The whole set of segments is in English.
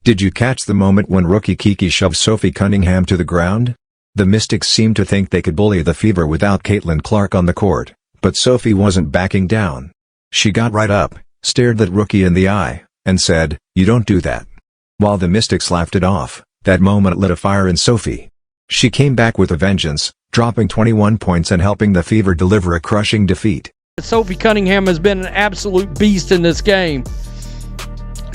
Did you catch the moment when rookie Kiki shoved Sophie Cunningham to the ground? The Mystics seemed to think they could bully the Fever without Caitlin Clark on the court, but Sophie wasn't backing down. She got right up, stared that rookie in the eye, and said, "You don't do that." While the Mystics laughed it off, that moment lit a fire in Sophie. She came back with a vengeance, dropping 21 points and helping the Fever deliver a crushing defeat. Sophie Cunningham has been an absolute beast in this game.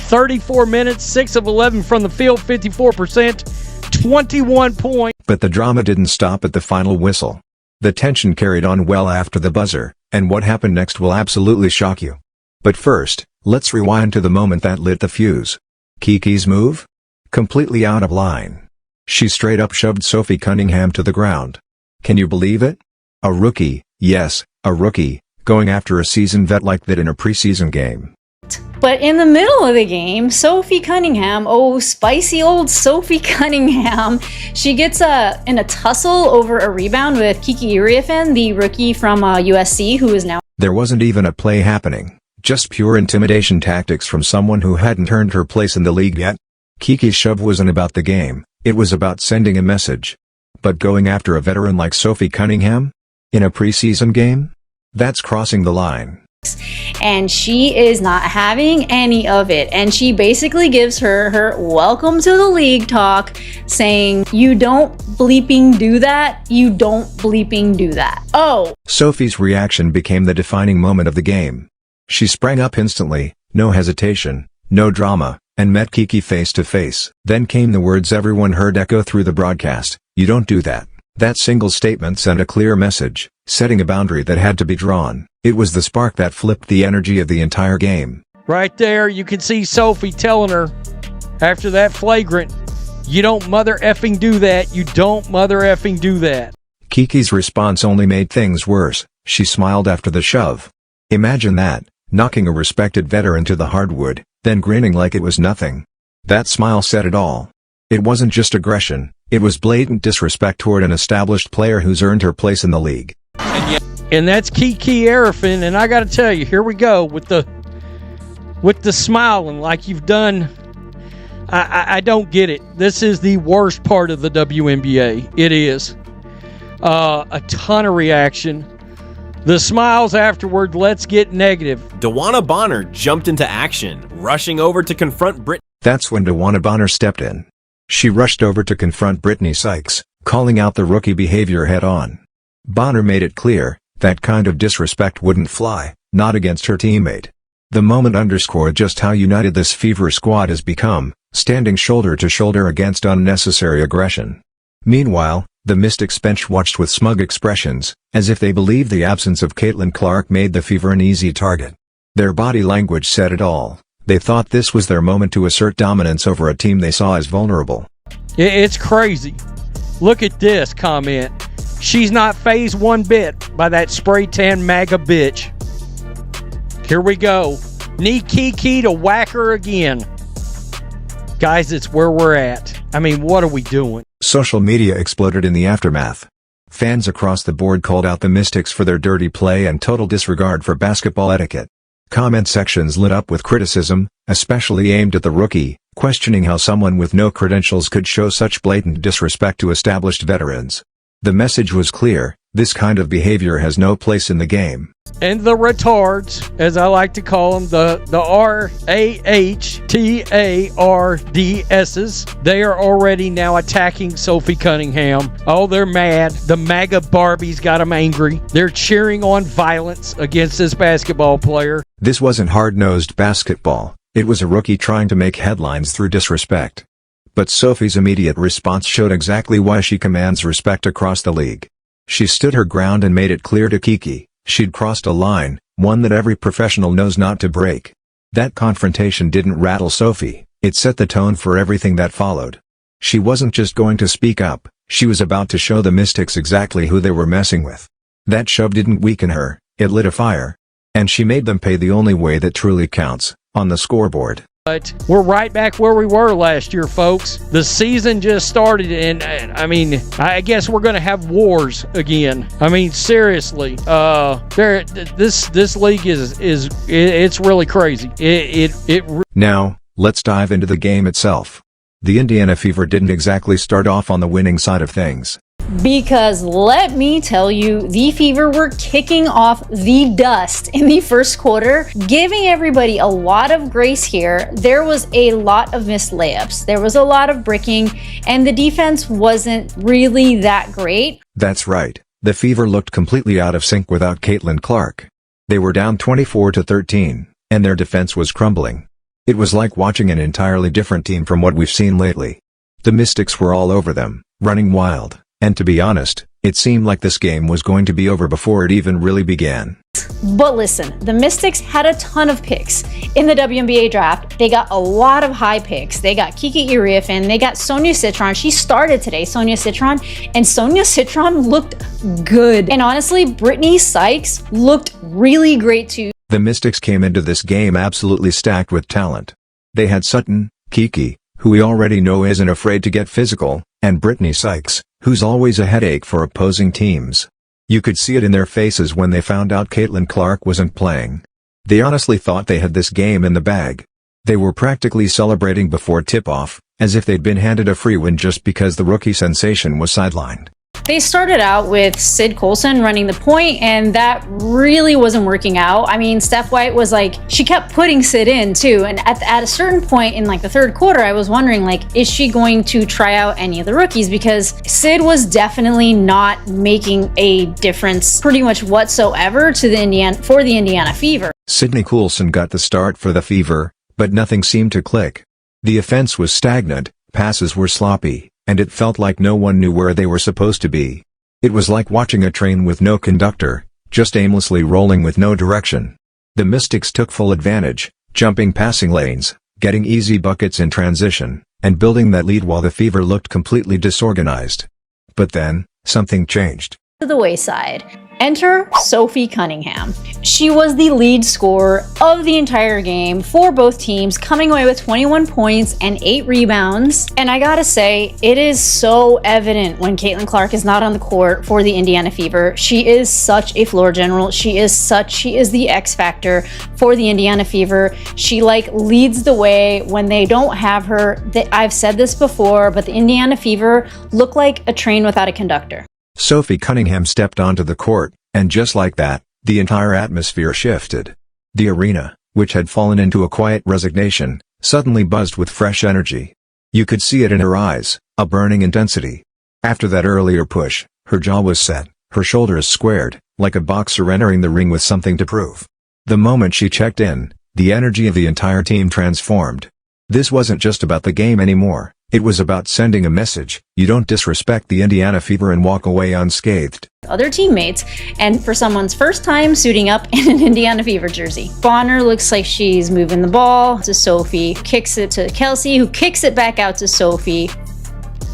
34 minutes, 6 of 11 from the field, 54%, 21 points. But the drama didn't stop at the final whistle. The tension carried on well after the buzzer, and what happened next will absolutely shock you. But first, let's rewind to the moment that lit the fuse. Kiki's move? Completely out of line. She straight up shoved Sophie Cunningham to the ground. Can you believe it? A rookie, yes, a rookie, going after a seasoned vet like that in a preseason game. But in the middle of the game, Sophie Cunningham, oh spicy old Sophie Cunningham, she gets in a tussle over a rebound with Kiki Iriafen, the rookie from USC, who is now... There wasn't even a play happening, just pure intimidation tactics from someone who hadn't earned her place in the league yet. Kiki's shove wasn't about the game, it was about sending a message. But going after a veteran like Sophie Cunningham? In a preseason game? That's crossing the line. And she is not having any of it, and she basically gives her welcome to the league talk, saying, "You don't bleeping do that, you don't bleeping do that." Oh! Sophie's reaction became the defining moment of the game. She sprang up instantly, no hesitation, no drama, and met Kiki face to face. Then came the words everyone heard echo through the broadcast, "You don't do that." That single statement sent a clear message, setting a boundary that had to be drawn. It was the spark that flipped the energy of the entire game. Right there, you can see Sophie telling her, after that flagrant, "You don't mother effing do that, you don't mother effing do that." Kiki's response only made things worse. She smiled after the shove. Imagine that, knocking a respected veteran to the hardwood, then grinning like it was nothing. That smile said it all. It wasn't just aggression, it was blatant disrespect toward an established player who's earned her place in the league. And that's Kiki Iriafen, and I gotta tell you, here we go with the smiling like you've done. I don't get it. This is the worst part of the WNBA. It is. A ton of reaction. The smiles afterward, let's get negative. DeWanna Bonner jumped into action, rushing over to confront Brittany. That's when DeWanna Bonner stepped in. She rushed over to confront Brittany Sykes, calling out the rookie behavior head-on. Bonner made it clear, that kind of disrespect wouldn't fly, not against her teammate. The moment underscored just how united this Fever squad has become, standing shoulder to shoulder against unnecessary aggression. Meanwhile, the Mystics bench watched with smug expressions, as if they believed the absence of Caitlin Clark made the Fever an easy target. Their body language said it all. They thought this was their moment to assert dominance over a team they saw as vulnerable. It's crazy. Look at this comment. "She's not fazed one bit by that spray tan MAGA bitch." Here we go. Need Kiki to whack her again. Guys, it's where we're at. I mean, what are we doing? Social media exploded in the aftermath. Fans across the board called out the Mystics for their dirty play and total disregard for basketball etiquette. Comment sections lit up with criticism, especially aimed at the rookie, questioning how someone with no credentials could show such blatant disrespect to established veterans. The message was clear, this kind of behavior has no place in the game. And the retards, as I like to call them, the RAHTARDS's, they are already now attacking Sophie Cunningham. Oh, they're mad. The MAGA Barbies got them angry. They're cheering on violence against this basketball player. This wasn't hard-nosed basketball, it was a rookie trying to make headlines through disrespect. But Sophie's immediate response showed exactly why she commands respect across the league. She stood her ground and made it clear to Kiki, she'd crossed a line, one that every professional knows not to break. That confrontation didn't rattle Sophie, it set the tone for everything that followed. She wasn't just going to speak up, she was about to show the Mystics exactly who they were messing with. That shove didn't weaken her, it lit a fire. And she made them pay the only way that truly counts, on the scoreboard. But we're right back where we were last year, folks. The season just started, and I mean, I guess we're going to have wars again. I mean, seriously, this league it's really crazy. Now, let's dive into the game itself. The Indiana Fever didn't exactly start off on the winning side of things. Because let me tell you, the Fever were kicking off the dust in the first quarter, giving everybody a lot of grace here. There was a lot of missed layups. There was a lot of bricking, and the defense wasn't really that great. That's right. The Fever looked completely out of sync without Caitlin Clark. They were down 24-13, and their defense was crumbling. It was like watching an entirely different team from what we've seen lately. The Mystics were all over them, running wild. And to be honest, it seemed like this game was going to be over before it even really began. But listen, the Mystics had a ton of picks. In the WNBA draft, they got a lot of high picks. They got Kiki Iriafen, they got Sonia Citron. She started today, Sonia Citron, and Sonia Citron looked good. And honestly, Brittany Sykes looked really great too. The Mystics came into this game absolutely stacked with talent. They had Sutton, Kiki, who we already know isn't afraid to get physical, and Brittany Sykes, who's always a headache for opposing teams. You could see it in their faces when they found out Caitlin Clark wasn't playing. They honestly thought they had this game in the bag. They were practically celebrating before tip-off, as if they'd been handed a free win just because the rookie sensation was sidelined. They started out with Sid Colson running the point, and that really wasn't working out. I mean, Steph White was like, she kept putting Sid in too, and at a certain point in like the third quarter, I was wondering like, is she going to try out any of the rookies? Because Sid was definitely not making a difference pretty much whatsoever to the Indiana Fever. Sydney Coulson got the start for the Fever, but nothing seemed to click. The offense was stagnant, passes were sloppy, and it felt like no one knew where they were supposed to be. It was like watching a train with no conductor, just aimlessly rolling with no direction. The Mystics took full advantage, jumping passing lanes, getting easy buckets in transition, and building that lead while the Fever looked completely disorganized. But then, something changed. To the wayside. Enter Sophie Cunningham. She was the lead scorer of the entire game for both teams, coming away with 21 points and 8 rebounds. And I gotta say, it is so evident when Caitlin Clark is not on the court for the Indiana Fever. She is such a floor general. She is the X factor for the Indiana Fever. She like leads the way when they don't have her. I've said this before, but the Indiana Fever look like a train without a conductor. Sophie Cunningham stepped onto the court, and just like that, the entire atmosphere shifted. The arena, which had fallen into a quiet resignation, suddenly buzzed with fresh energy. You could see it in her eyes, a burning intensity. After that earlier push, her jaw was set, her shoulders squared, like a boxer entering the ring with something to prove. The moment she checked in, the energy of the entire team transformed. This wasn't just about the game anymore. It was about sending a message: you don't disrespect the Indiana Fever and walk away unscathed. Other teammates, and for someone's first time suiting up in an Indiana Fever jersey. Bonner looks like she's moving the ball to Sophie, kicks it to Kelsey, who kicks it back out to Sophie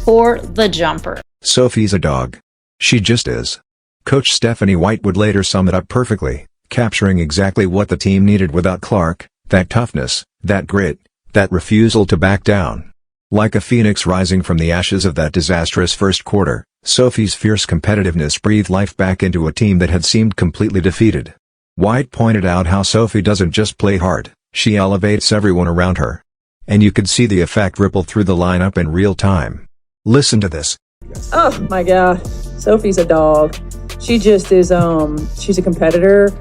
for the jumper. Sophie's a dog. She just is. Coach Stephanie White would later sum it up perfectly, capturing exactly what the team needed without Clark: that toughness, that grit, that refusal to back down. Like a phoenix rising from the ashes of that disastrous first quarter, Sophie's fierce competitiveness breathed life back into a team that had seemed completely defeated. White pointed out how Sophie doesn't just play hard, she elevates everyone around her. And you could see the effect ripple through the lineup in real time. Listen to this. Oh my God, Sophie's a dog. She just is, she's a competitor.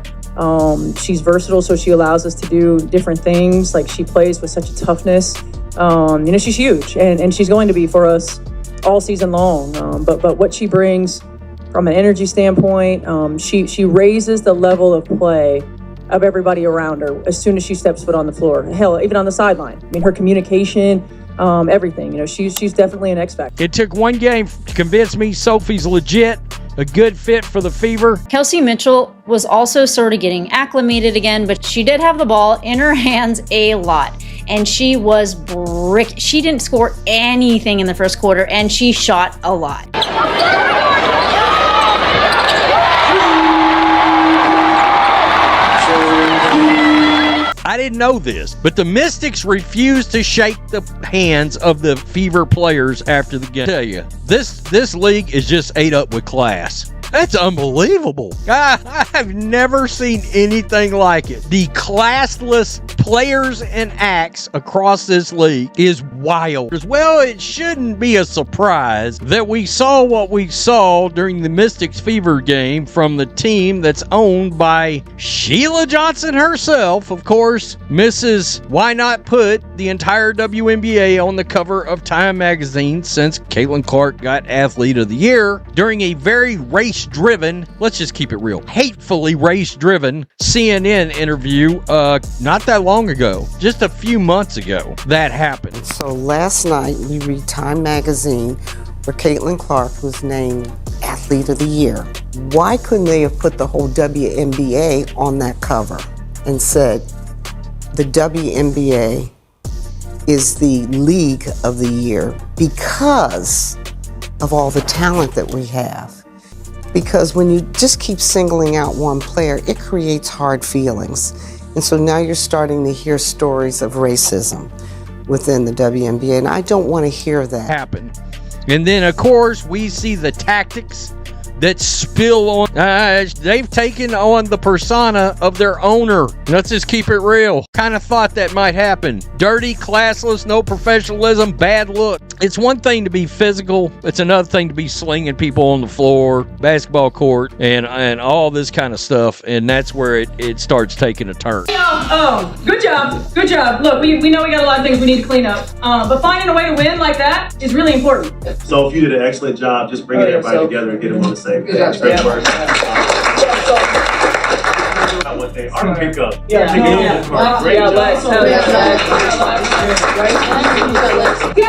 She's versatile, so she allows us to do different things. Like, she plays with such a toughness. She's huge, and she's going to be for us all season long. But what she brings from an energy standpoint, she raises the level of play of everybody around her as soon as she steps foot on the floor. Hell, even on the sideline. I mean, her communication, everything. She's definitely an X factor. It took one game to convince me Sophie's legit, a good fit for the Fever. Kelsey Mitchell was also sort of getting acclimated again, but she did have the ball in her hands a lot. And she was she didn't score anything in the first quarter, and she shot a lot. I didn't know this, but the Mystics refused to shake the hands of the Fever players after the game. I tell you, this league is just ate up with class. That's unbelievable. I've never seen anything like it. The classless players and acts across this league is wild. As well, it shouldn't be a surprise that we saw what we saw during the Mystics Fever game from the team that's owned by Sheila Johnson herself, of course, Mrs. Why Not Put the entire WNBA on the cover of Time magazine since Caitlin Clark got Athlete of the Year during a very race-driven, let's just keep it real, hatefully race-driven CNN interview not that long ago, just a few months ago that happened. So last night we read Time magazine where Caitlin Clark was named Athlete of the Year. Why couldn't they have put the whole WNBA on that cover and said the WNBA is the league of the year because of all the talent that we have? Because when you just keep singling out one player, it creates hard feelings. And so now you're starting to hear stories of racism within the WNBA, and I don't want to hear that happen. And then, of course, we see the tactics that spill on. They've taken on the persona of their owner. Let's just keep it real. Kind of thought that might happen. Dirty, classless, no professionalism, bad look. It's one thing to be physical. It's another thing to be slinging people on the floor, basketball court, and all this kind of stuff. And that's where it starts taking a turn. Good job. Good job. Look, we know we got a lot of things we need to clean up. But finding a way to win like that is really important. So if you did an excellent job just bringing everybody together and getting them on the same page. Great work. What they are pickup. Great job. Yeah.